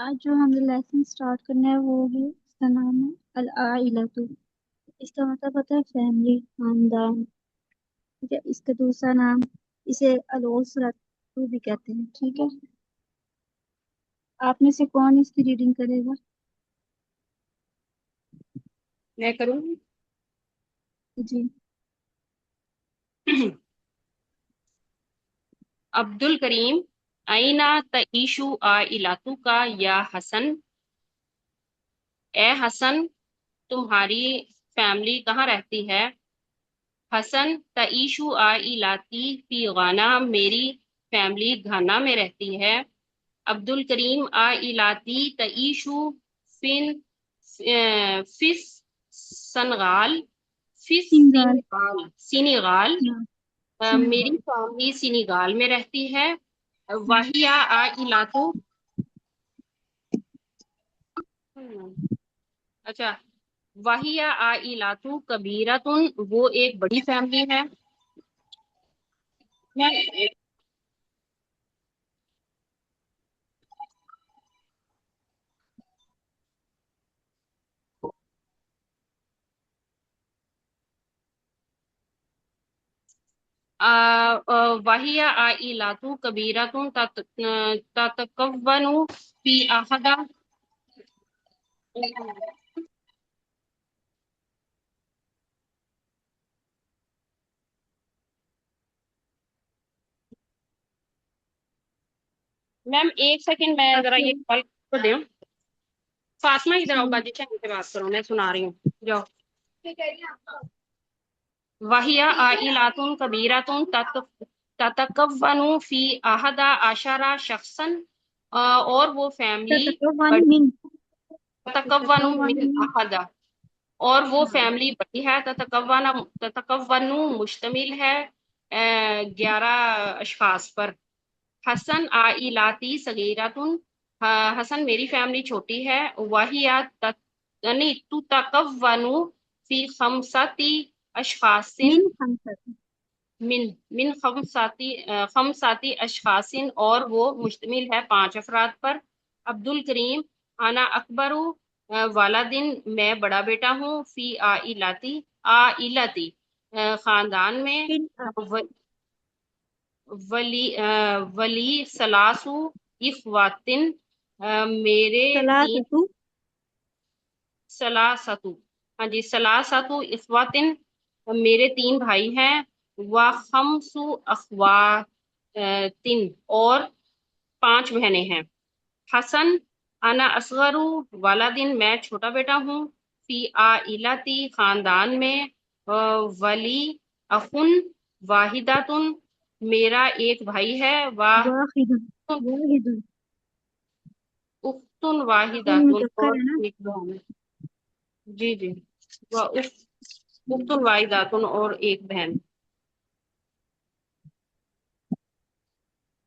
آج جو ہمیں لیسن اسٹارٹ کرنا ہے وہ ہے، اس کا نام ہے العائلۃ۔ اس کا مطلب ہوتا ہے فیملی، خاندان۔ ٹھیک ہے، اس کا دوسرا نام اسے الاسرۃ بھی کہتے ہیں۔ ٹھیک ہے، آپ میں سے کون اس کی ریڈنگ کرے گا؟ میں کروں؟ جی۔ عبد الکریم، اینا تعیشو عائلتو کا یا حسن؟ اے حسن، تمہاری فیملی کہاں رہتی ہے؟ حسن، تعیشو عائلتی فی غانا، میری فیملی گھانا میں رہتی ہے۔ عبد الکریم، عائلتی تعیشو فن فس سنغال، فس سنگال۔ سینغال، سینیغال، ہاں، سنگال۔ میری فیملی سینیگال میں رہتی ہے۔ واہیا عائلاتو، اچھا، واہیا عائلاتو کبیرتن، وہ ایک بڑی فیملی ہے۔ واہیا عائلاتو کبیرتن تتکون فی احدہ، میم ایک سیکنڈ میں آپ ذرا کے یہ کال کو دیں۔ فاطمہ ادھر آؤ، جی باجی چاہیے سے بات کرو، میں سنا رہی ہوں، جاؤ۔ وہی عائلاتن کبیرتن تتکون فی احدہ عشرہ شخصا، اور وہ فیملی تتکون بڑی، من تتکون تتکون من من احدہ، اور وہ فیملی بڑی ہے، تتکون مشتمل ہے 11 اشخاص پر۔ حسن عائلاتی صغیرتن، حسن میری فیملی چھوٹی ہے۔ واہیا یعنی تتکون فی خمساتی اشخاص، من خمسة۔ من من خمساتی اشخاص، اور وہ مشتمل ہے 5 افراد پر۔ عبد الکریم، انا اکبر والدین، میں بڑا بیٹا ہوں۔ فی عائلتی خاندان میں۔ من ولی سلاسو اخواتن، میرے تین، ثلاثة۔ سلاستو، ہاں جی، سلاستو اخواتن، میرے 3 بھائی ہیں۔ وخمس اخواتن، اور 5 بہنیں ہیں۔ حسن، انا اصغر والدین، میں چھوٹا بیٹا ہوں۔ فی عائلتی خاندان میں۔ ولی اخن واحداتن، میرا ایک بھائی ہے۔ واحد واحد اختن خون واحداتن، مذکر اور ہے نا؟ ایک بہن ہے۔ جی جی، اختن واحداتن، اور ایک بہن۔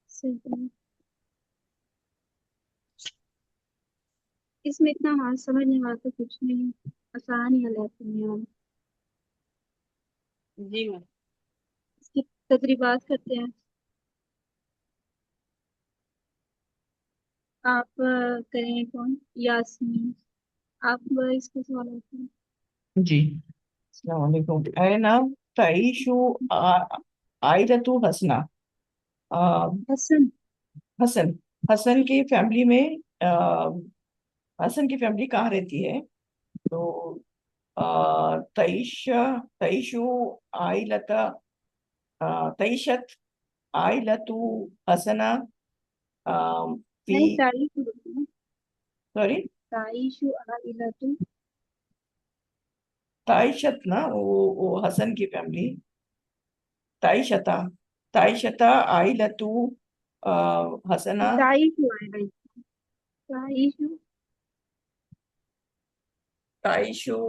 صحیح۔ اس میں اتنا ہاتھ سمجھنے والا تو کچھ نہیں ہے، آسان ہی لیتے ہیں ہم۔ جی میم، اس کی تدریبات کرتے ہیں۔ آپ کریں کون؟ یاسمین، آپ اس کو سوال ہوتے ہیں۔ جی السلام علیکم۔ اے نام تعیشو عائلتو حسنہ، حسن۔ حسن، حسن کی فیملی میں حسن کی فیملی کہاں رہتی ہے؟ تو تعیشو عائلتا، تعیشت عائلتو حسنہ فی، نہیں، تعریف ہوتی ہے۔ سوری، تعیش عائلۃ۔ تعیشت نا، وہ حسن کی فیملی، تعیشتا، تعیشتا عائلتو حسنہ، تعیش عائلۃ، تعیش تعیشو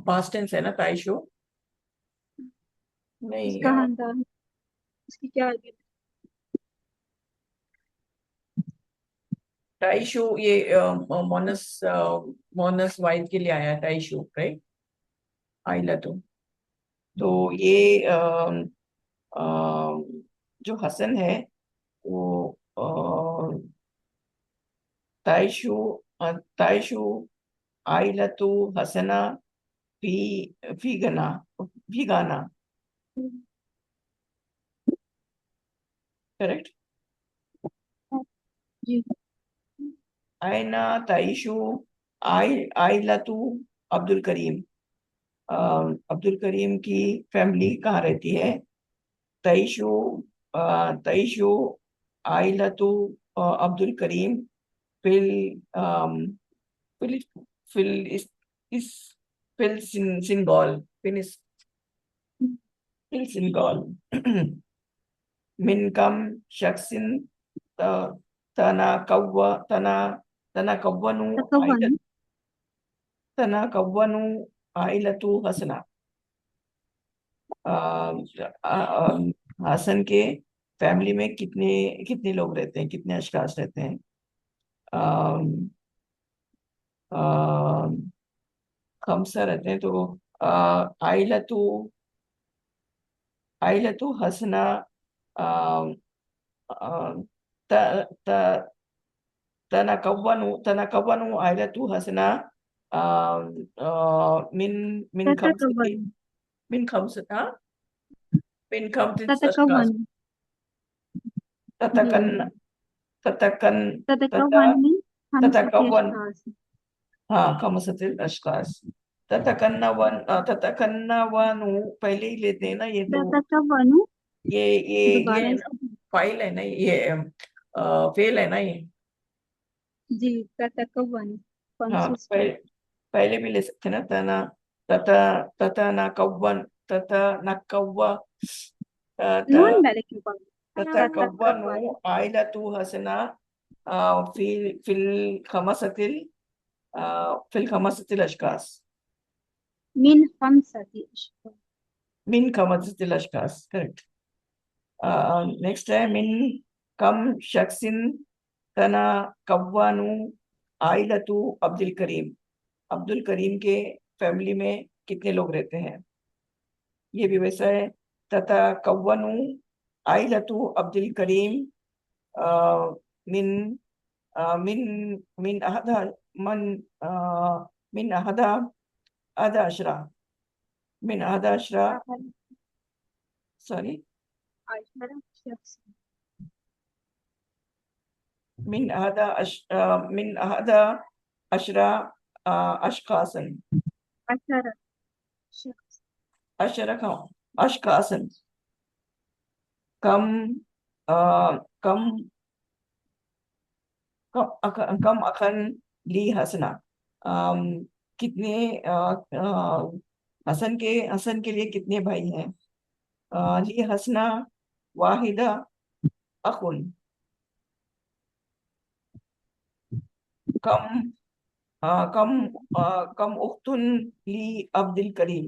پاسٹ ٹینس ہے نا تعیشو، اس کا نہیں خاندان، اس کی کیا آگے؟ تعیشو یہ مونس، مونس واحد کے لیے آیا ہے تعیشو، رائٹ، عائلتو، تو یہ جو حسن ہے وہ تعیشو تعیشو عائلتو حسنا فی فی گنا فی گانا. کریکٹ. جی آئینہ تعیشو عائلتو عبد الکریم. عبد الکریم کی فیملی کہاں رہتی ہے؟ تعیشو تعیشو عائلتو عبد الکریم فل فل فل اس فل سنگال فل سنگال. من کم شخص تناکونو تکون تناکونو عائلتو حسنا. حسن کے فیملی میں کتنے کتنے لوگ رہتے ہیں، کتنے اشخاص رہتے ہیں؟ خمسہ رہتے ہیں. تو عائلتو عائلتو حسنا تناکونو عائلتو حسنا من خمسة تتکون من خمسة من خمسة أشخاص. تتکون جی تتكن تتكن تتکون من خمسة تتكون أشخاص. خمسة الأشخاص. تتكون پہلے ہی لیتے ہیں نا یہ تو. تتکون یہ دوبارہ ہے اس نا کو فائل ہے نا، یہ فیل ہے نا یہ. جی تتکون ہاں consistent. پہلے بھی لے سکتے ہیں نا. تتناکون تتناکو نون پہلے کیوں پڑھا تتكون تتکون عائلة حسنا في الخمسة في الخمسة الأشخاص. من خمسة أشخاص. من خمسة الأشخاص. correct. next ہے من كم شخص تناكون عائلة عبد الكريم. عبد الکریم کے فیملی میں کتنے لوگ رہتے ہیں؟ یہ بھی ویسا ہے. تتكون عائلة عبد الكريم من من من من أحد عشرة من أحد عشرة sorry عشرة شخص. من أحد عشرة أشخاصا. عشرة شخص. عشرة أشخاصا. كم كم کم اخن لی حسنا. کتنے حسن کے لیے کتنے بھائی ہیں؟ لی حسنا واحدہ اخن. کم کم کم اختن لی عبد الکریم.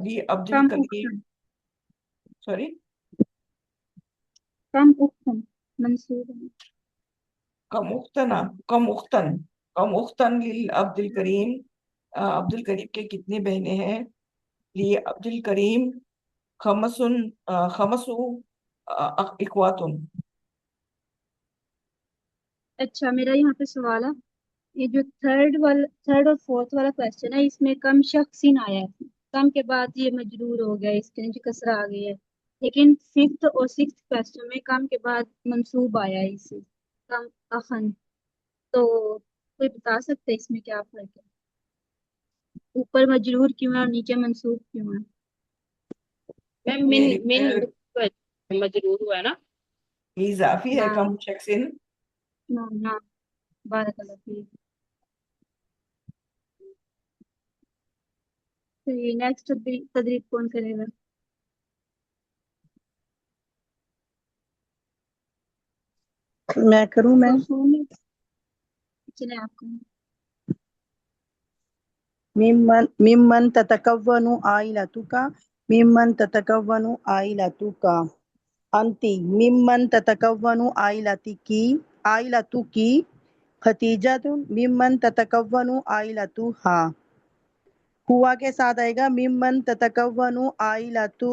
لی عبد كم الکریم أخت سوری كم أخت منصوب. کم اختن لی عبد الکریم. عبد الکریم کے کتنی بہنیں ہیں؟ لی عبد الکریم خمسو اخواتن. اچھا میرا یہاں پہ سوال ہے، یہ جو تھرڈ اور فورتھ والا کوشچن ہے اس میں کم شخصین آیا ہے، کم کے بعد یہ مجرور ہو گیا، اس کے نیچے کسرہ آ گئی ہے، لیکن ففتھ اور سکس کوشچن میں کم کے بعد منصوب آیا ہے، اسے کم اخن. تو کوئی بتا سکتے اس میں کیا فرق ہے؟ اوپر مجرور کیوں ہے اور نیچے منصوب کیوں ہے؟ من یہ من مجرور ہوا ہے نا. اضافی ہے نہ کم شخصن. نہ بارک اللہ فیک. تو یہ نیکسٹ تدریب کون کرے گا؟ میں کروں میں چلے آپ کو. ممن تتکون عائلتک ممن تتکون عائلتک انتی ممن تتکون عائلتکی ختیجۃ ممن تتکون عائلتھا. ہوا کے ساتھ آئے گا ممن تتکون عائلتہ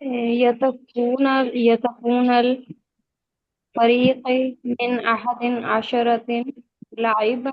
يتكون الفريق من أحد عشرة لاعبا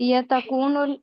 يتكون الفريق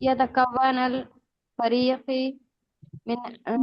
يتكون الفريق من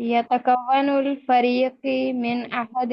يتكون الفريق من أحد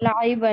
لاعبا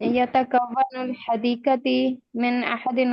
يتكون الحديقة من أحد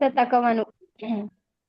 تتكون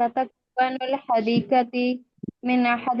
تتكون الحديقة من أحد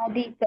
حديقة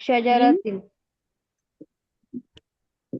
شجرة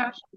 عشر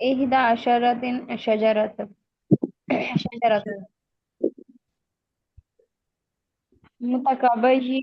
إحدى عشرة شجرة شجرة متكبي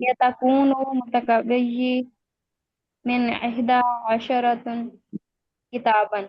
يتكون متكبي من إحدى عشرة كتابا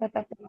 تتكون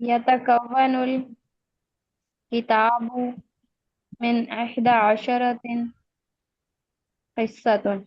يتكون الكتاب من إحدى عشرة قصة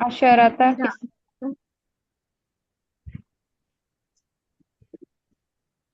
عشرة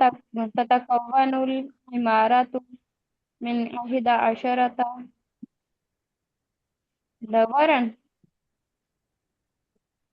قصة تتكون العمارة من إحدى عشرة دورا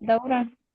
دورا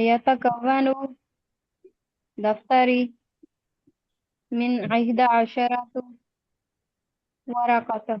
يتكون دفتري من إحدى عشرة ورقة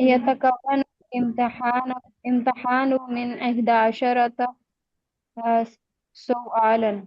يتكون امتحان من إحدى عشرة آه، سؤالا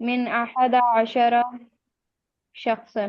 من أحد عشر شخصا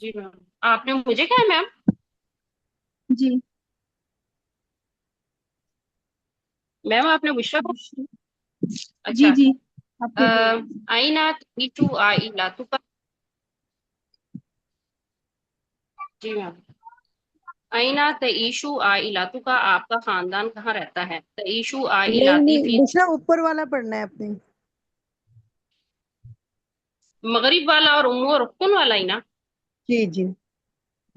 جی میم، آپ نے مجھے کہا میم؟ جی میم آپ نے بشرا کو؟ جی اچھا، جی آپ کو بول رہی ہوں۔ آئینہ تیچو آئلاتو کا، جی میم، آئینہ تعیشو عائلاتو کا، آپ کا خاندان کہاں رہتا ہے؟ تعیشو نہیں عائلاتی نہیں، فی، بشرا اوپر والا پڑھنا ہے آپ نے۔ مغرب والا اور امو اور اختن والا ہی نا؟ جی جی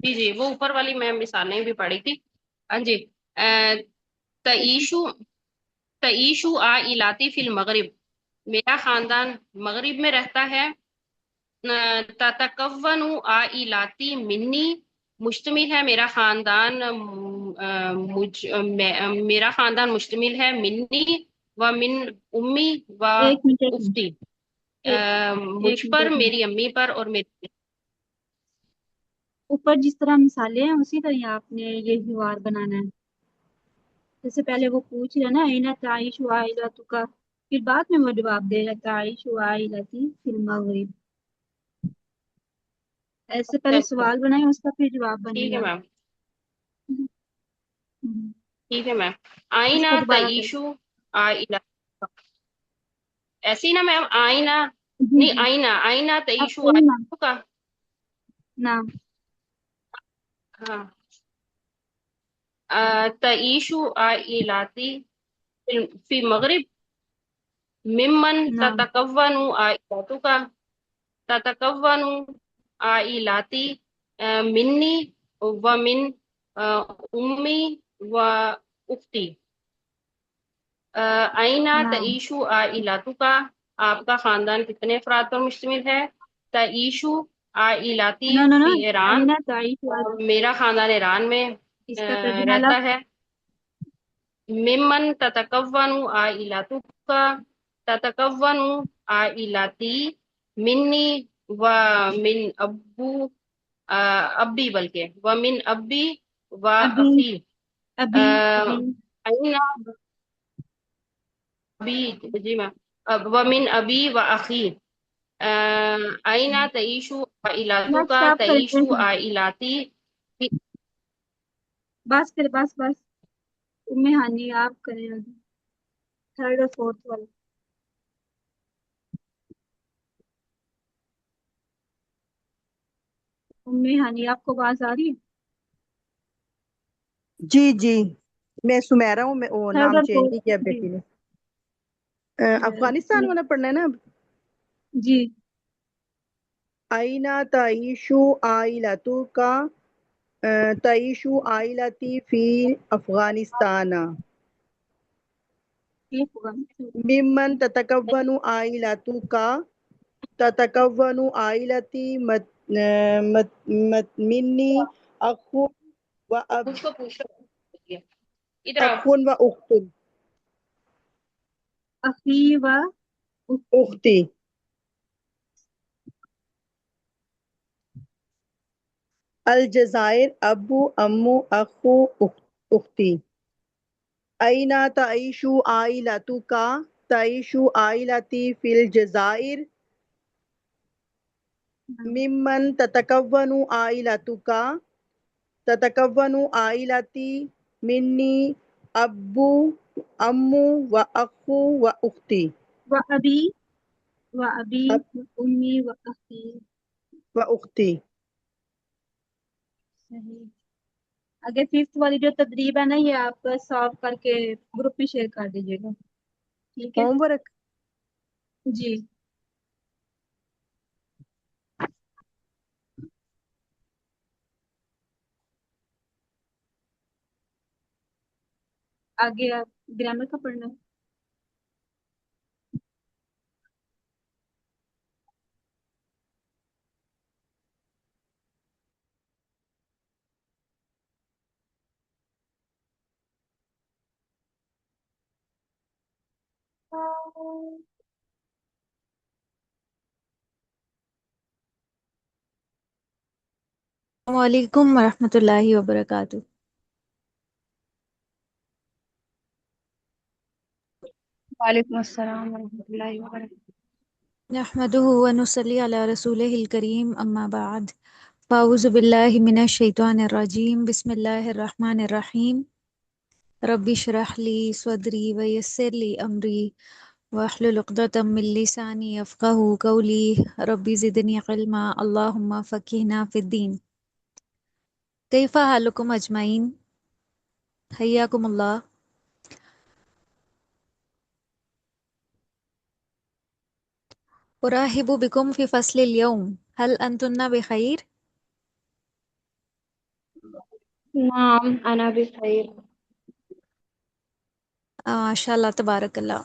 جی جی، وہ اوپر والی میں مثالیں بھی پڑھی تھی۔ ہاں جی، تعیشو تعیشو عائلاتی فی المغرب، میرا خاندان مغرب میں رہتا ہے۔ تتکون عائلاتی منی، مشتمل ہے میرا خاندان میرا خاندان مشتمل ہے منی و من امی و ایک منٹ ایک منٹ افتی، ایک ایک مجھ منٹ پر، ایک منٹ میری امی پر اور میری، اوپر جس طرح مثالیں ہیں اسی طرح آپ نے یہ حوار بنانا ہے۔ جیسے پہلے وہ پوچھ رہا نا اینا تعیش عائلتو کا، پھر بعد میں وہ جواب دے رہا تعیش عائلتی فی المغرب، ایسے پہلے سوال بنائے اس کا پھر جواب بنے ٹھیک ہے گا۔ میم، ہم، ٹھیک ہے میم، اس آئینہ کو دوبارہ کر تعیشو عائلہ، ایسی نا میم، آئینہ جی نہیں، جی آئینہ اب تعیشو کوئی نام عائلہ کا، نام ہاں، تعیشو عائلاتی فی مغرب ممن نام تتکون عائلاتو کا، تتکون عائلاتی منی و من امی و اختی، آئینہ نام تعیشو عائلاتو کا، آپ کا خاندان کتنے افراد پر مشتمل ہے؟ تعیشو عائلاتی نو نو نو فی ایران، اینا تعیش میرا خاندان ایران میں اس کا ترجمہ رہتا ہے۔ ممن تتکون عائلاتو کا، تتکون عائلاتی منی و من ابو ابی، بلکہ و من ابی و ابھی اخی، ابھی ابھی آئینہ ابی، جی میم، ومن ابی و اخی، آئینہ تعیشو عائلاتو نیکسٹ کا، آپ کریں تعیشو عائلاتی، بس کرے بس بس ام ہانی آپ کریں آگے تھرڈ اور فورتھ والا۔ ام ہانی آپ کو آواز آ رہی ہے؟ جی جی، میں سمیرا ہوں، میں وہ تھرڈ نام اور چینج فورتھ نہیں کیا جی بیٹی نے۔ افغانستان والا پڑھنا ہے نا اب۔ جی آئینہ تعیشو عائلتو کا، تعیشو عائلتی فی افغانستان ٹھیک ہوگا ممن تتکون عائلتو کا، تتکون عائلتی منی اخو و اب مجھ کو پوچھ لو، ادھر آؤ، اخون و اختن، اخی و اختی اختی، الجزائر ابو امو اخو اختی، أين تعيش عائلتك؟ تعيش عائلتي في الجزائر ممن تتكون عائلتك؟ تتكون عائلتي مني أبو أمو وأخو وأختي و ابی و ابی أب و امی و اخی۔ وأختي۔ صحیح، اگر ففتھ والی جو تدریب ہے نا یہ آپ سالو کر کے گروپ میں شیئر کر دیجیے گا، ٹھیک ہے؟ Home work. جی آگے آپ گرامر کا پڑھنا ہے۔ السلام علیکم ورحمۃ اللہ وبرکاتہ۔ وعلیکم السلام ورحمۃ اللہ وبرکاتہ۔ نحمدہ ونصلی علی رسولہ الکریم، اما بعد، أعوذ بالله من الشيطان الرجيم بسم الله الرحمن الرحيم ربي اشرح لي صدري ويسر لي أمري واحلل عقدة من لساني يفقهوا قولي ربي زدني علما اللهم فقهنا في الدين. كيف حالكم أجمعين؟ حياكم الله. أرحب بكم في فصل اليوم. هل أنتن بخير؟ نعم أنا بخير. ما شاء الله تبارك الله.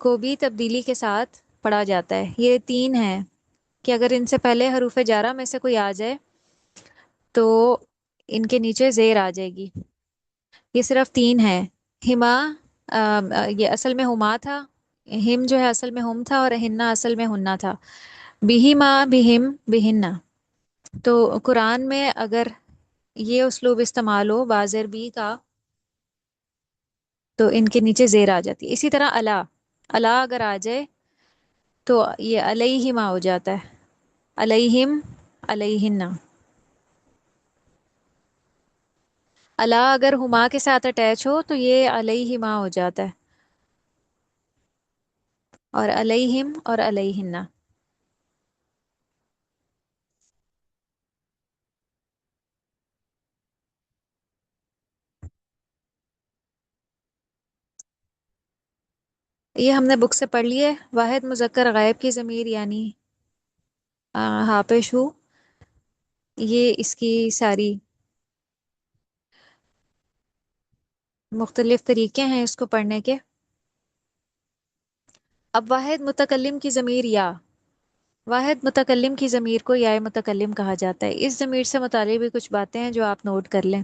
کو بھی تبدیلی کے ساتھ پڑھا جاتا ہے. یہ 3 ہیں کہ اگر ان سے پہلے حروف جارہ میں سے کوئی آ جائے تو ان کے نیچے زیر آ جائے گی. یہ صرف 3 ہے. ہما یہ اصل میں ہما تھا. ہم جو ہے اصل میں ہم تھا، اور ہننا اصل میں ہننا تھا. بہما بہم بہننا. تو قرآن میں اگر یہ اسلوب استعمال ہو بازر بی کا تو ان کے نیچے زیر آ جاتی ہے. اسی طرح اللہ، اللہ اگر آ جائے تو یہ علیہما ہو جاتا ہے. علیہم علیہن. اللہ اگر ہما کے ساتھ اٹیچ ہو تو یہ علیہما ہو جاتا ہے، اور علیہم اور علیہن. یہ ہم نے بک سے پڑھ لی ہے. واحد مذکر غائب کی ضمیر یعنی حافظ ہو، یہ اس کی ساری مختلف طریقے ہیں اس کو پڑھنے کے. اب واحد متکلم کی ضمیر یا، واحد متکلم کی ضمیر کو یا متکلم کہا جاتا ہے. اس ضمیر سے متعلق بھی کچھ باتیں ہیں جو آپ نوٹ کر لیں.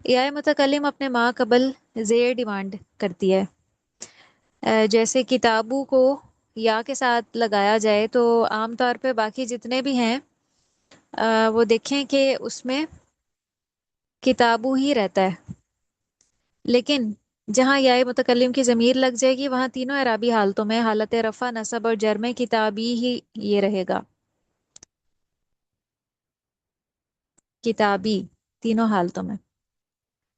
یا متکلم اپنے ما قبل زیر ڈیمانڈ کرتی ہے. جیسے کتابوں کو یا کے ساتھ لگایا جائے تو عام طور پہ باقی جتنے بھی ہیں وہ دیکھیں کہ اس میں کتابوں ہی رہتا ہے، لیکن جہاں یا متکلم کی ضمیر لگ جائے گی وہاں تینوں اعرابی حالتوں میں، حالت رفع، نصب اور جر میں کتابی ہی یہ رہے گا. کتابی تینوں حالتوں میں.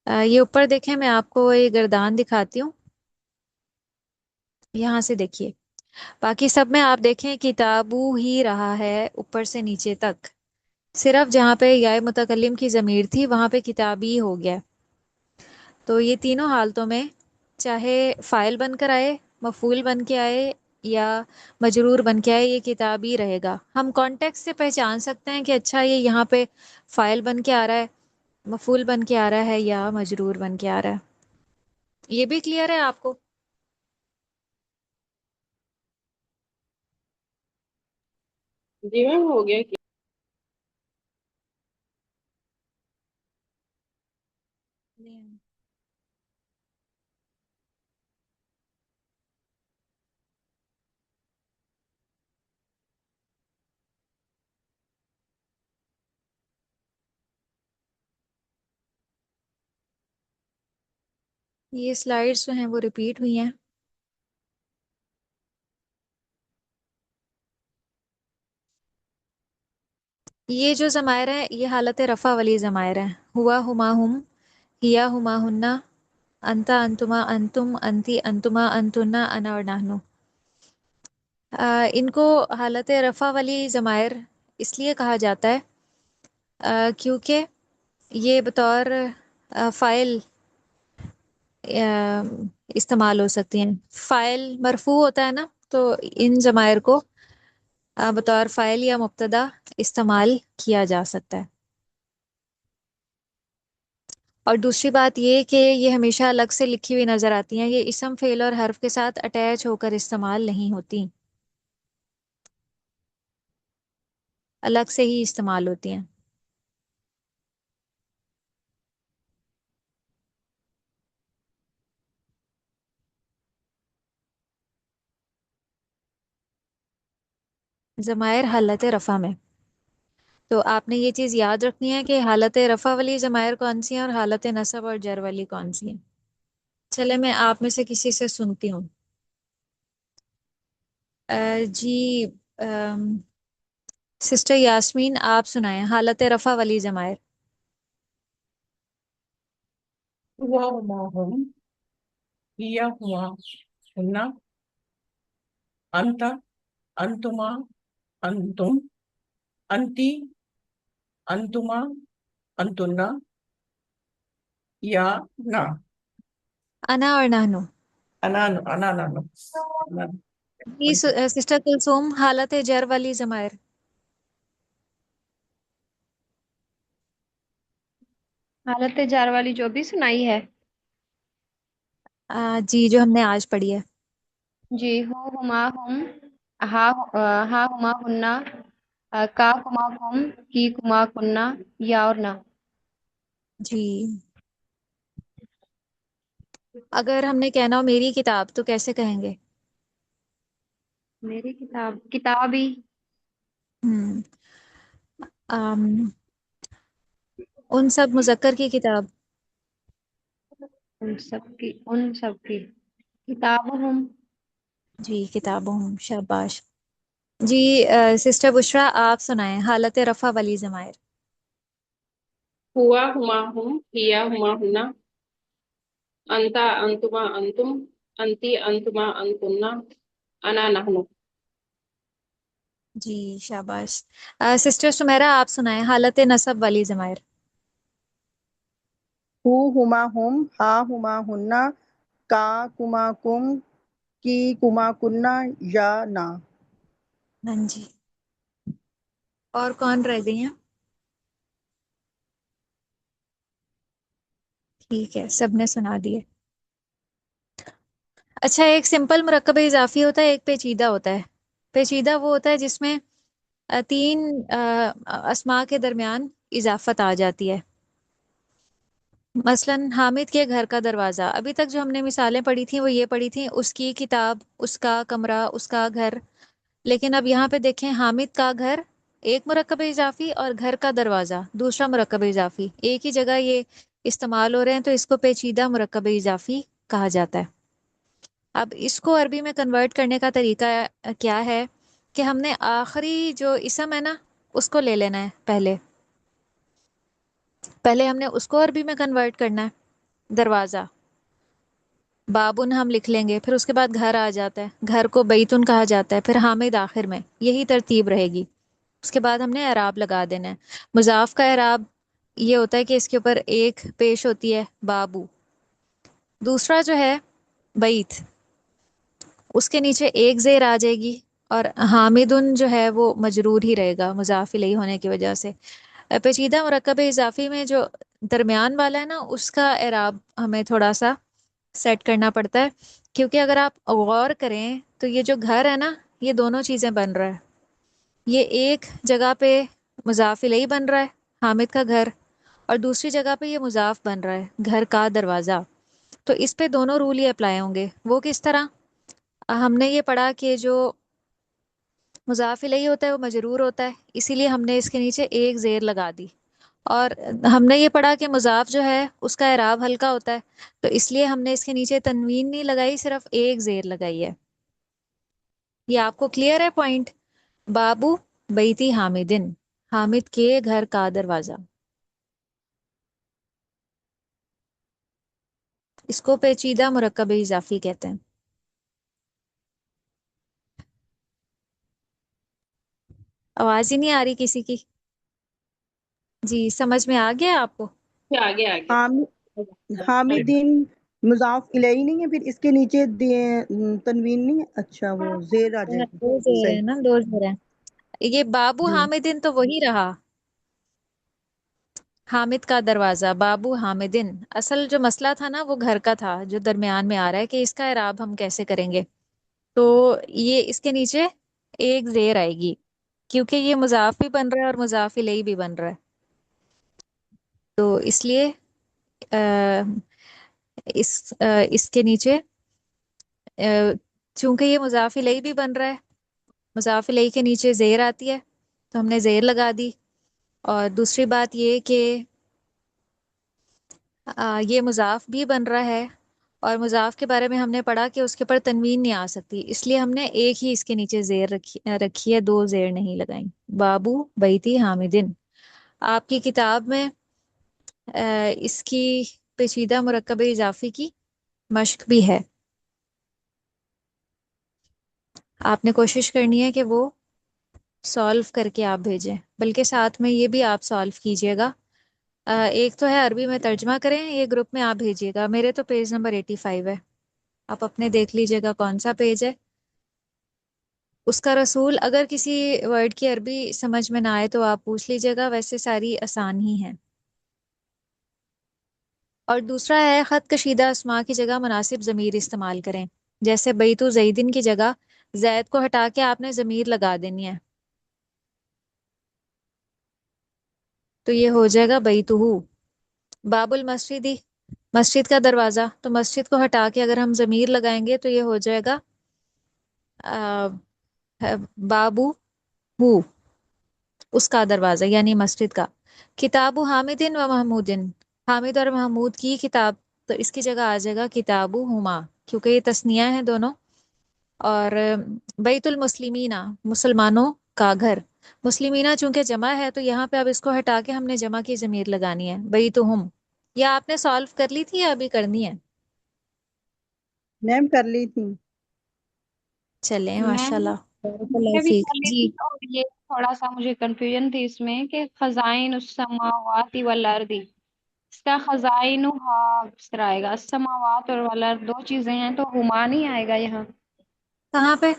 یہ اوپر دیکھیں، میں آپ کو یہ گردان دکھاتی ہوں، یہاں سے دیکھیے. باقی سب میں آپ دیکھیں کتابو ہی رہا ہے اوپر سے نیچے تک. صرف جہاں پہ یا متکلم کی ضمیر تھی وہاں پہ کتابی ہو گیا. تو یہ تینوں حالتوں میں چاہے فائل بن کر آئے، مفعول بن کے آئے یا مجرور بن کے آئے، یہ کتابی رہے گا. ہم کانٹیکس سے پہچان سکتے ہیں کہ اچھا یہ یہاں پہ فائل بن کے آ رہا ہے، مفعول بن کے آ رہا ہے یا مجرور بن کے آ رہا ہے. یہ بھی کلیئر ہے آپ کو؟ جی میم ہو گیا. یہ سلائیڈز جو ہیں وہ ریپیٹ ہوئی ہیں. یہ جو ضمائر ہیں یہ حالت رفع والی ضمائر ہیں. ہوا ہما ہم، ہیا ہما ہننا، انتا انتما انتم انتی انتما انتنا انا اور نحنو. ان کو حالت رفع والی ضمائر اس لیے کہا جاتا ہے کیونکہ یہ بطور فائل استعمال ہو سکتی ہیں. فائل مرفوع ہوتا ہے نا، تو ان ضمائر کو بطور فائل یا مبتدا استعمال کیا جا سکتا ہے. اور دوسری بات یہ کہ یہ ہمیشہ الگ سے لکھی ہوئی نظر آتی ہیں. یہ اسم، فعل اور حرف کے ساتھ اٹیچ ہو کر استعمال نہیں ہوتی، الگ سے ہی استعمال ہوتی ہیں. ضمائر حالت رفع میں تو آپ نے یہ چیز یاد رکھنی ہے کہ حالت رفع والی ضمائر کون سی ہیں اور حالت نصب اور جر والی کون سی ہیں. چلے میں آپ میں سے کسی سے سنتی ہوں. جی سسٹر یاسمین آپ سنائیں حالت رفع والی ضمائر. ہوا ہما ہم، ہیا ہما ہننا، انتا انتما انتم انتی انتما انتنا یا نا انا اور نحنو. انا انا نانو. جی سسٹر کلثوم حالت جر والی ضمائر. حالت جار والی جو بھی سنائی ہے. جی جو ہم نے آج پڑھی ہے. جی ہما ہم ہا ہما ہننا کا کما کم کی کما کننا یا اور نہ. جی اگر ہم نے کہنا ہو میری کتاب تو کیسے کہیں گے؟ میری کتاب کتابی. ہم آم، ان سب مذکر کی کتاب. ان سب کی کتاب ہم. جی کتابوں شاباش. جی سسٹر بشرا آپ سنائیں حالت رفع والی ضمائر. ہوا ہما ہم، ہیا ہما ہنا، انتا انتما انتم، انتی انتما انتنا، انا نحنو. جی شاباش. سسٹر سمیرا آپ سنائیں حالت نصب والی ضمائر. ہما ہم ہا ہما ہننا کا کما کم کی کما کننا یا نہ. ہاں جی اور کون رہ گئی ہیں؟ ٹھیک ہے سب نے سنا دیے. اچھا ایک سمپل مرکب اضافی ہوتا ہے، ایک پیچیدہ ہوتا ہے. پیچیدہ وہ ہوتا ہے جس میں تین اسما کے درمیان اضافت آ جاتی ہے. مثلا حامد کے گھر کا دروازہ، ابھی تک جو ہم نے مثالیں پڑھی تھیں وہ یہ پڑھی تھیں اس کی کتاب، اس کا کمرہ، اس کا گھر. لیکن اب یہاں پہ دیکھیں حامد کا گھر ایک مرکب اضافی اور گھر کا دروازہ دوسرا مرکب اضافی ایک ہی جگہ یہ استعمال ہو رہے ہیں، تو اس کو پیچیدہ مرکب اضافی کہا جاتا ہے. اب اس کو عربی میں کنورٹ کرنے کا طریقہ کیا ہے کہ ہم نے آخری جو اسم ہے نا اس کو لے لینا ہے. پہلے ہم نے اس کو عربی میں کنورٹ کرنا ہے. دروازہ بابن ہم لکھ لیں گے، پھر اس کے بعد گھر آ جاتا ہے، گھر کو بیتن کہا جاتا ہے، پھر حامد آخر میں. یہی ترتیب رہے گی. اس کے بعد ہم نے اعراب لگا دینا ہے. مضاف کا اعراب یہ ہوتا ہے کہ اس کے اوپر ایک پیش ہوتی ہے بابو، دوسرا جو ہے بیت، اس کے نیچے ایک زیر آ جائے گی، اور حامدن جو ہے وہ مجرور ہی رہے گا مضاف الیہ ہونے کی وجہ سے. پیچیدہ مرکب اضافی میں جو درمیان والا ہے نا اس کا اعراب ہمیں تھوڑا سا سیٹ کرنا پڑتا ہے، کیونکہ اگر آپ غور کریں تو یہ جو گھر ہے نا یہ دونوں چیزیں بن رہا ہے. یہ ایک جگہ پہ مضاف الیہ بن رہا ہے حامد کا گھر، اور دوسری جگہ پہ یہ مضاف بن رہا ہے گھر کا دروازہ. تو اس پہ دونوں رول ہی اپلائی ہوں گے. وہ کس طرح؟ ہم نے یہ پڑھا کہ جو مضاف الیہ ہوتا ہے وہ مجرور ہوتا ہے، اسی لیے ہم نے اس کے نیچے ایک زیر لگا دی. اور ہم نے یہ پڑھا کہ مضاف جو ہے اس کا اعراب ہلکا ہوتا ہے، تو اس لیے ہم نے اس کے نیچے تنوین نہیں لگائی، صرف ایک زیر لگائی ہے. یہ آپ کو کلیئر ہے پوائنٹ؟ بابو بیتی حامدن، حامد کے گھر کا دروازہ. اس کو پیچیدہ مرکب اضافی کہتے ہیں. آواز ہی نہیں آ رہی کسی کی. جی سمجھ میں آ گیا آپ کو؟ آگے آگے. حامدین مضاف الیہ نہیں ہے، پھر اس کے نیچے تنوین نہیں ہے. اچھا وہ زیر آ جائے گی. دو زیر ہے صحیح. نا، دو زیر ہے. یہ بابو جی حامدن تو وہی رہا، حامد کا دروازہ بابو حامدن. اصل جو مسئلہ تھا نا وہ گھر کا تھا جو درمیان میں آ رہا ہے کہ اس کا اعراب ہم کیسے کریں گے. تو یہ اس کے نیچے ایک زیر آئے گی کیونکہ یہ مضاف بھی بن رہا ہے اور مضاف الیہ بھی بن رہا ہے. تو اس لیے اس کے نیچے چونکہ یہ مضاف الیہ بھی بن رہا ہے، مضاف الیہ کے نیچے زیر آتی ہے تو ہم نے زیر لگا دی. اور دوسری بات یہ کہ یہ مضاف بھی بن رہا ہے، اور مضاف کے بارے میں ہم نے پڑھا کہ اس کے اوپر تنوین نہیں آ سکتی، اس لیے ہم نے ایک ہی اس کے نیچے زیر رکھی ہے، دو زیر نہیں لگائیں. بابو بیتی حامدن. آپ کی کتاب میں اس کی پیچیدہ مرکب اضافی کی مشق بھی ہے. آپ نے کوشش کرنی ہے کہ وہ سالو کر کے آپ بھیجیں، بلکہ ساتھ میں یہ بھی آپ سالو کیجئے گا. ایک تو ہے عربی میں ترجمہ کریں، یہ گروپ میں آپ بھیجیے گا. میرے تو پیج نمبر 85 ہے، آپ اپنے دیکھ لیجئے گا کون سا پیج ہے. اس کا رسول اگر کسی ورڈ کی عربی سمجھ میں نہ آئے تو آپ پوچھ لیجئے گا، ویسے ساری آسان ہی ہیں. اور دوسرا ہے خط کشیدہ اسما کی جگہ مناسب ضمیر استعمال کریں. جیسے بیتو زیدن کی جگہ زید کو ہٹا کے آپ نے ضمیر لگا دینی ہے، تو یہ ہو جائے گا بیتہو۔ باب المسجدی، مسجد کا دروازہ، تو مسجد کو ہٹا کے اگر ہم ضمیر لگائیں گے تو یہ ہو جائے گا بابو ہو، اس کا دروازہ یعنی مسجد کا۔ کتاب حامد و محمودن، حامد اور محمود کی کتاب، تو اس کی جگہ آ جائے گا کتاب ہما، کیونکہ یہ تثنیہ ہیں دونوں۔ اور بیت المسلمینہ، مسلمانوں کا گھر، مسلمینہ چونکہ جمع ہے تو یہاں پہ اب اس کو ہٹا کے ہم نے جمع کی ضمیر لگانی ہے، بیتہم۔ یا آپ نے سالو کر لی تھی یا ابھی کرنی ہے؟ میم کر لی تھی۔ چلیں میم ماشاء اللہ، بارک اللہ میں بھی فیک کر لی جی۔ تھی، اور یہ تھوڑا سا مجھے کنفیوژن تھی اس میں کہ خزائن السماوات والارض، اس کا خزائن کس طرح آئے گا؟ السماوات اور والارض دو چیزیں ہیں تو ہما نہیں آئے گا یہاں؟ کہاں پہ؟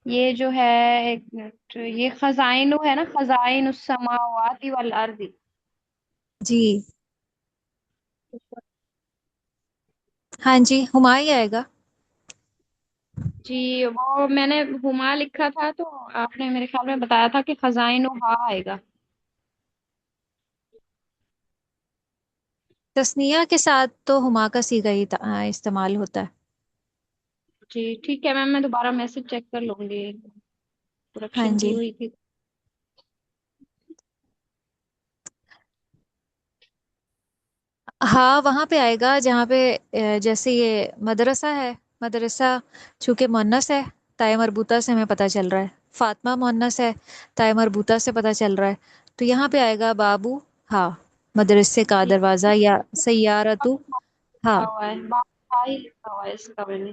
یہ جو ہے ایک منٹ، یہ خزائن ہے نا، خزائن السماوات والارض۔ جی ہاں جی، ہما ہی آئے گا۔ جی وہ میں نے ہما لکھا تھا تو آپ نے میرے خیال میں بتایا تھا کہ خزائن ہا آئے گا۔ تثنیہ کے ساتھ تو ہما کا صیغہ ہی استعمال ہوتا ہے۔ جی ٹھیک ہے میم، میں دوبارہ میسج چیک کر لوں گی، ہاں کرپشن کی جی، ہوئی تھی۔ ہاں وہاں پہ آئے گا جہاں پہ جیسے یہ مدرسہ ہے، مدرسہ چونکہ مونس ہے، تائے مربوطہ سے ہمیں پتہ چل رہا ہے، فاطمہ مونس ہے، تائے مربوطہ سے پتہ چل رہا ہے، تو یہاں پہ آئے گا بابو ہاں، مدرسے کا جی دروازہ یا سیارتو ہاں۔ لکھا ہوا ہے، ہا ہی لکھا ہوا ہے اس کا میں نے۔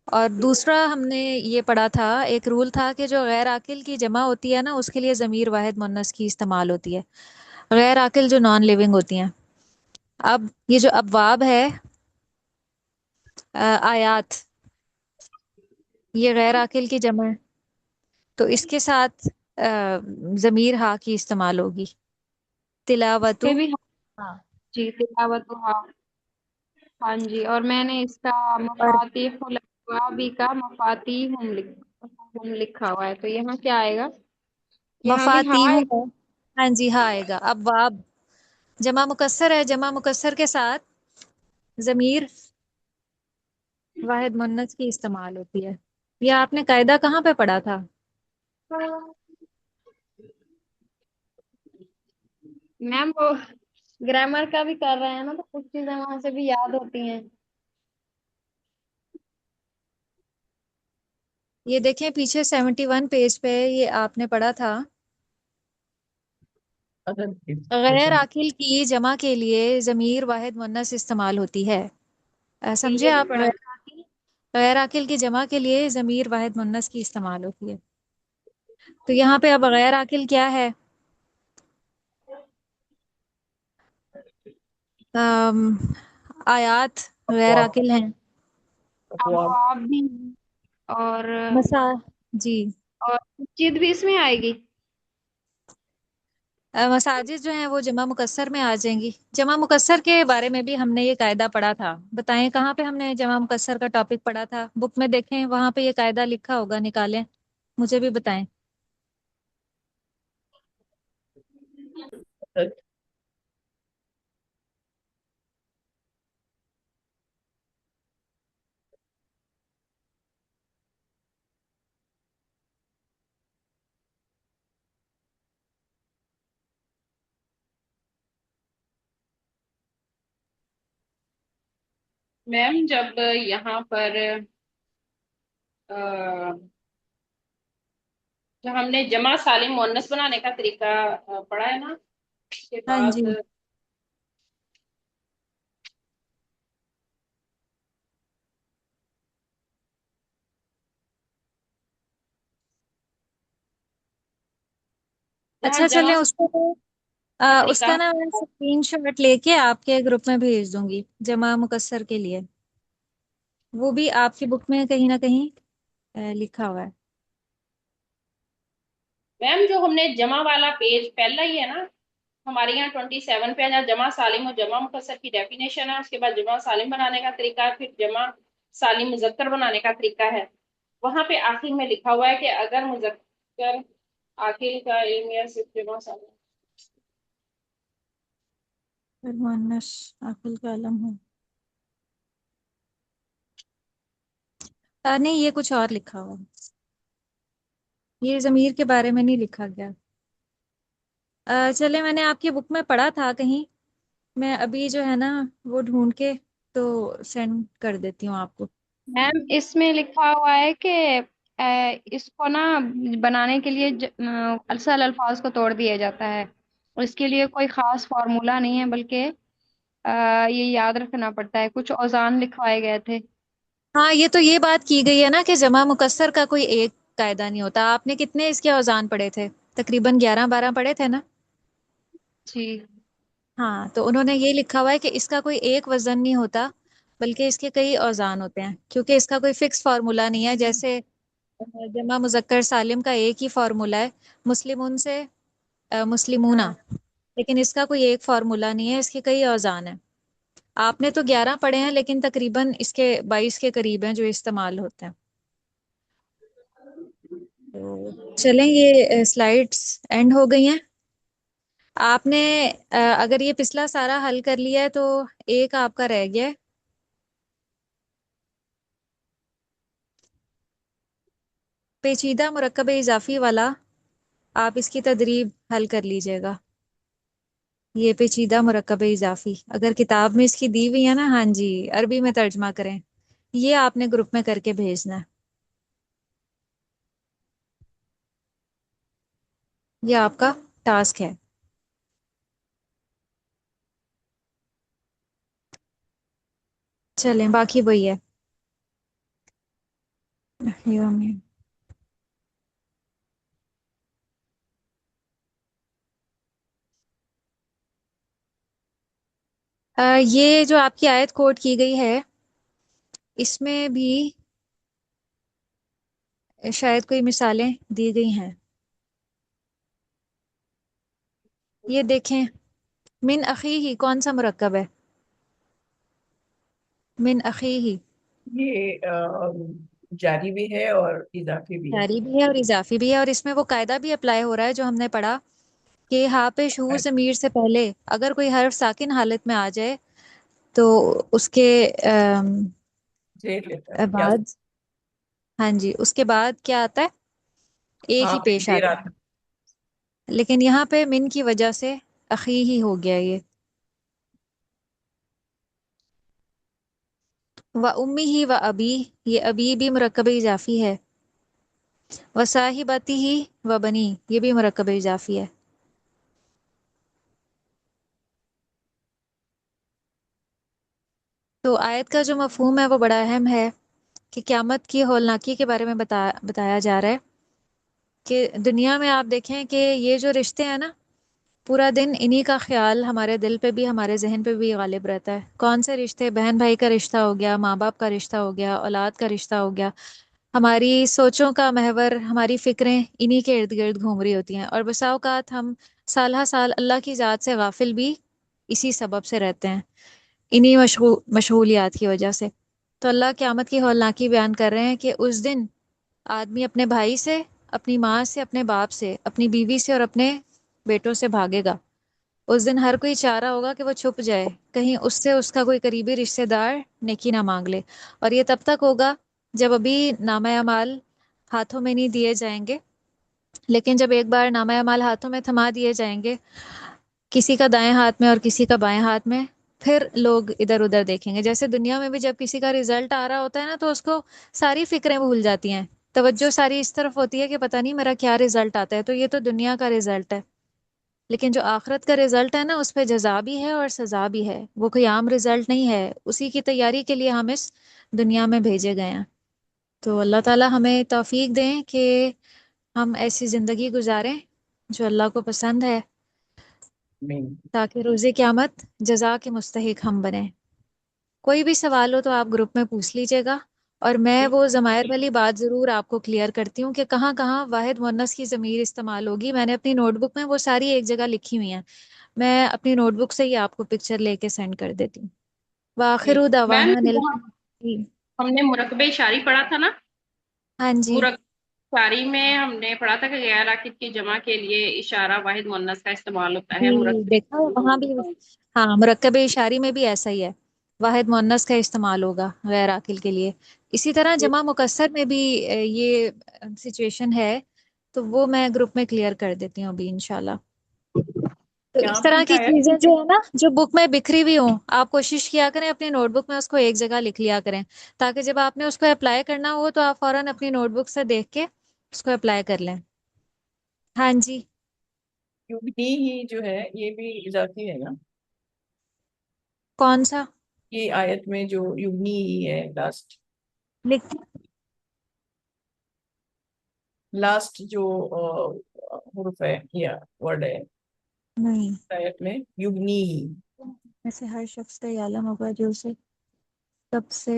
اور دوسرا ہم نے یہ پڑھا تھا، ایک رول تھا کہ جو غیر عاقل کی جمع ہوتی ہے نا اس کے لیے ضمیر واحد مونس کی استعمال ہوتی ہے، غیر عاقل جو نان لیونگ ہوتی ہیں۔ اب یہ جو ابواب ہے، آیات، یہ غیر عاقل کی جمع ہے، تو اس کے ساتھ ضمیر ہا کی استعمال ہوگی، اس پہ تلاوتو بھی ہاں۔ جی تلاوت ہا، ہاں جی، اور میں نے اس کا اور مفاتیح الابواب کا مفاتیح ہم لکھا ہوا ہے، تو یہاں کیا آئے گا؟ یہاں بھی ہا مفاتیح ہے۔ ہے، ہاں جی ہاں آئے گا۔ ابواب جمع مکسر ہے، جمع مکسر کے ساتھ ضمیر واحد مونس کی استعمال ہوتی ہے۔ یہ آپ نے قاعدہ کہاں پہ پڑھا تھا؟ میم وہ گرامر کا بھی کر رہے ہیں نا تو کچھ چیزیں وہاں سے بھی یاد ہوتی ہیں۔ یہ دیکھیں پیچھے 71 پیج پہ یہ آپ نے پڑھا تھا، غیر عاقل کی جمع کے لیے ضمیر واحد مونس استعمال ہوتی ہے۔ جی سمجھے یہ بھی آپ؟ پڑھا غیر عاقل کی جمع کے لیے ضمیر واحد مونس کی استعمال ہوتی ہے، تو یہاں پہ اب غیر عاقل کیا ہے؟ آم، آیات غیر عاقل ہیں، ابواب بھی ہیں، اور مسا جی اور مسجد بھی اس میں آئے گی۔ مساجد جو ہیں وہ جمع مکسر میں آ جائیں گی۔ جمع مکسر کے بارے میں بھی ہم نے یہ قاعدہ پڑھا تھا، بتائیں کہاں پہ ہم نے جمع مکسر کا ٹاپک پڑھا تھا؟ بک میں دیکھیں، وہاں پہ یہ قاعدہ لکھا ہوگا، نکالیں مجھے بھی بتائیں۔ میم جب یہاں پر جو ہم نے جمع سالم مؤنث بنانے کا طریقہ پڑھا ہے نا، اس کے ہاں جی بعد جہاں اچھا جمع چلیں اس کو کا اس طریقہ کا نا میں اسکرین شاٹ لے کے آپ کے گروپ میں بھیج دوں گی، جمع مکسر کے لیے، وہ بھی آپ کی بک میں کہیں نہ کہیں لکھا ہوا ہے۔ میم جو ہم نے جمع والا پیج پہلا ہی ہے نا، ہمارے یہاں 27 پہ جہاں جمع سالم اور جمع مکسر کی ڈیفینیشن ہے، اس کے بعد جمع سالم بنانے کا طریقہ ہے، پھر جمع سالم مذکر بنانے کا طریقہ ہے. وہاں پہ آخر میں لکھا ہوا ہے کہ اگر مذکر آخر کا علم یا صرف جمع سالم مؤنث عاقل کا علم ہو. نہیں، یہ کچھ اور لکھا ہوا، یہ ضمیر کے بارے میں نہیں لکھا گیا. چلے، میں نے آپ کی بک میں پڑھا تھا کہیں، میں ابھی جو ہے نا وہ ڈھونڈ کے تو سینڈ کر دیتی ہوں آپ کو. میم اس میں لکھا ہوا ہے کہ اس کو نا بنانے کے لیے اصل الفاظ کو توڑ دیا جاتا ہے، اور اس کے لیے کوئی خاص فارمولا نہیں ہے، بلکہ یہ یاد رکھنا پڑتا ہے. کچھ اوزان لکھوائے گئے تھے. ہاں، یہ بات کی گئی ہے نا کہ جمع مکسر کا کوئی ایک قاعدہ نہیں ہوتا. آپ نے کتنے اس کے اوزان پڑھے تھے؟ تقریباً 11-12 پڑھے تھے نا. جی ہاں، تو انہوں نے یہ لکھا ہوا ہے کہ اس کا کوئی ایک وزن نہیں ہوتا، بلکہ اس کے کئی اوزان ہوتے ہیں، کیونکہ اس کا کوئی فکس فارمولا نہیں ہے. جیسے جمع مذکر سالم کا ایک ہی فارمولا ہے، مسلمون سے مسلمونہ، لیکن اس کا کوئی ایک فارمولا نہیں ہے، اس کے کئی اوزان ہیں. آپ نے تو 11 پڑھے ہیں، لیکن تقریباً اس کے 22 کے قریب ہیں جو استعمال ہوتے ہیں. تو چلیں، یہ سلائڈس اینڈ ہو گئی ہیں. آپ نے اگر یہ پچھلا سارا حل کر لیا ہے تو ایک آپ کا رہ گیا ہے. پیچیدہ مرکب اضافی والا، آپ اس کی تدریب حل کر لیجئے گا. یہ پیچیدہ مرکب اضافی اگر کتاب میں اس کی دی ہوئی ہے نا، ہاں جی، عربی میں ترجمہ کریں. یہ آپ نے گروپ میں کر کے بھیجنا ہے. یہ آپ کا ٹاسک ہے. چلیں، باقی وہی ہے. یہ جو آپ کی آیت کوٹ کی گئی ہے، اس میں بھی شاید کوئی مثالیں دی گئی ہیں. یہ دیکھیں، من اخیہ کون سا مرکب ہے؟ من اخیہ یہ جاری بھی ہے اور اضافی بھی ہے. جاری بھی ہے اور اضافی بھی ہے، اور اس میں وہ قاعدہ بھی اپلائی ہو رہا ہے جو ہم نے پڑھا کہ ہاں پہ شہور ضمیر سے پہلے اگر کوئی حرف ساکن حالت میں آ جائے تو اس کے زیر لیتا ہے یا بعد، ہاں جی، اس کے بعد کیا آتا ہے؟ ایک ہاں ہی پیش زیر آتا آتا ہے. ہے. لیکن یہاں پہ من کی وجہ سے اخی ہی ہو گیا یہ. و امی ہی و ابی، یہ ابی بھی مرکب اضافی ہے. و صاحبتی ہی و بنی، یہ بھی مرکب اضافی ہے. تو آیت کا جو مفہوم ہے وہ بڑا اہم ہے کہ قیامت کی ہولناکی کے بارے میں بتایا جا رہا ہے کہ دنیا میں آپ دیکھیں کہ یہ جو رشتے ہیں نا، پورا دن انہی کا خیال ہمارے دل پہ بھی، ہمارے ذہن پہ بھی غالب رہتا ہے. کون سے رشتے؟ بہن بھائی کا رشتہ ہو گیا، ماں باپ کا رشتہ ہو گیا، اولاد کا رشتہ ہو گیا. ہماری سوچوں کا محور، ہماری فکریں انہی کے ارد گرد گھوم رہی ہوتی ہیں، اور بسا اوقات ہم سالہ سال اللہ کی ذات سے غافل بھی اسی سبب سے رہتے ہیں، انہی مشغولیات کی وجہ سے. تو اللہ قیامت کی ہولناکی بیان کر رہے ہیں کہ اس دن آدمی اپنے بھائی سے، اپنی ماں سے، اپنے باپ سے، اپنی بیوی سے اور اپنے بیٹوں سے بھاگے گا. اس دن ہر کوئی چاہ رہا ہوگا کہ وہ چھپ جائے، کہیں اس سے اس کا کوئی قریبی رشتہ دار نیکی نہ مانگ لے. اور یہ تب تک ہوگا جب ابھی نامہ اعمال ہاتھوں میں نہیں دیے جائیں گے، لیکن جب ایک بار نامہ اعمال ہاتھوں میں تھما دیے جائیں گے، کسی کا دائیں ہاتھ میں اور کسی کا بائیں ہاتھ میں، پھر لوگ ادھر ادھر دیکھیں گے. جیسے دنیا میں بھی جب کسی کا رزلٹ آ رہا ہوتا ہے نا تو اس کو ساری فکریں بھول جاتی ہیں، توجہ ساری اس طرف ہوتی ہے کہ پتہ نہیں میرا کیا رزلٹ آتا ہے. تو یہ تو دنیا کا رزلٹ ہے، لیکن جو آخرت کا رزلٹ ہے نا، اس پہ جزا بھی ہے اور سزا بھی ہے. وہ کوئی عام رزلٹ نہیں ہے، اسی کی تیاری کے لیے ہم اس دنیا میں بھیجے گئے ہیں. تو اللہ تعالی ہمیں توفیق دیں کہ ہم ایسی زندگی گزاریں جو اللہ کو پسند ہے، آمین. تاکہ روز قیامت جزا کے مستحق ہم بنیں. کوئی بھی سوال ہو تو آپ گروپ میں پوچھ لیجئے گا، اور میں وہ ضمائر والی بات ضرور آپ کو کلیئر کرتی ہوں کہ کہاں کہاں واحد مؤنث کی ضمیر استعمال ہوگی. میں نے اپنی نوٹ بک میں وہ ساری ایک جگہ لکھی ہوئی ہیں. میں اپنی نوٹ بک سے ہی آپ کو پکچر لے کے سینڈ کر دیتی ہوں. وآخر میم دعوانا وہاں جی ہم نے مرکب اشاری پڑھا تھا نا، ہاں جی مرکب اشاری میں ہم نے پڑھا تھا کہ غیر عاقد کی جمع کے لیے اشارہ واحد مؤنث کا استعمال ہوتا ہے. جی مرکب دیکھا وہاں بھی. ہاں مرکب اشاری میں بھی ایسا ہی ہے، واحد مؤنث کا استعمال ہوگا غیر عاقل کے لیے. اسی طرح جمع مکسر میں بھی یہ سچویشن ہے، تو وہ میں گروپ میں کلیئر کر دیتی ہوں ابھی انشاءاللہ. تو یہاں اس پہ طرح کی آیا چیزیں جو ہے نا جو بک میں بکھری ہوئی ہوں، آپ کوشش کیا کریں اپنی نوٹ بک میں اس کو ایک جگہ لکھ لیا کریں، تاکہ جب آپ نے اس کو اپلائی کرنا ہو تو آپ فوراً اپنی نوٹ بک سے دیکھ کے اس کو اپلائی کر لیں. ہاں جی یبنی ہی جو ہے یہ بھی اضافی ہے نا، کون سا یہ آیت میں جو یبنی ہی ہے لکھ لاسٹ جو حرف ہے یا ورڈ ہے نہیں آیت میں، یبنی ہی. ایسے ہر شخص کا یہ عالم ہوگا جو اسے سب سے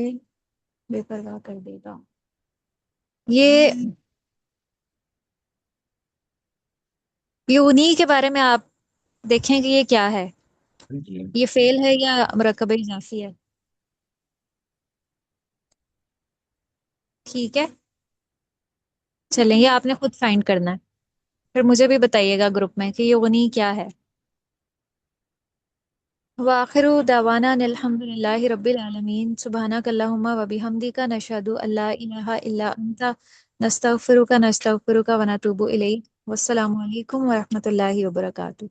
بے پرواہ کر دے گا. یہ یونی کے بارے میں آپ دیکھیں کہ یہ کیا ہے، جی یہ فعل ہے یا مرکب اضافی ہے. ٹھیک ہے چلیں یہ آپ نے خود فائنڈ کرنا ہے، پھر مجھے بھی بتائیے گا گروپ میں کہ یغنی کیا ہے. وآخر دعوانا ان الحمد للہ رب العالمین سبحانک اللہم و بحمدک نشہد ان لا الہ الا انت نستغفرک ونتوب الیک. والسلام علیکم ورحمۃ اللہ وبرکاتہ.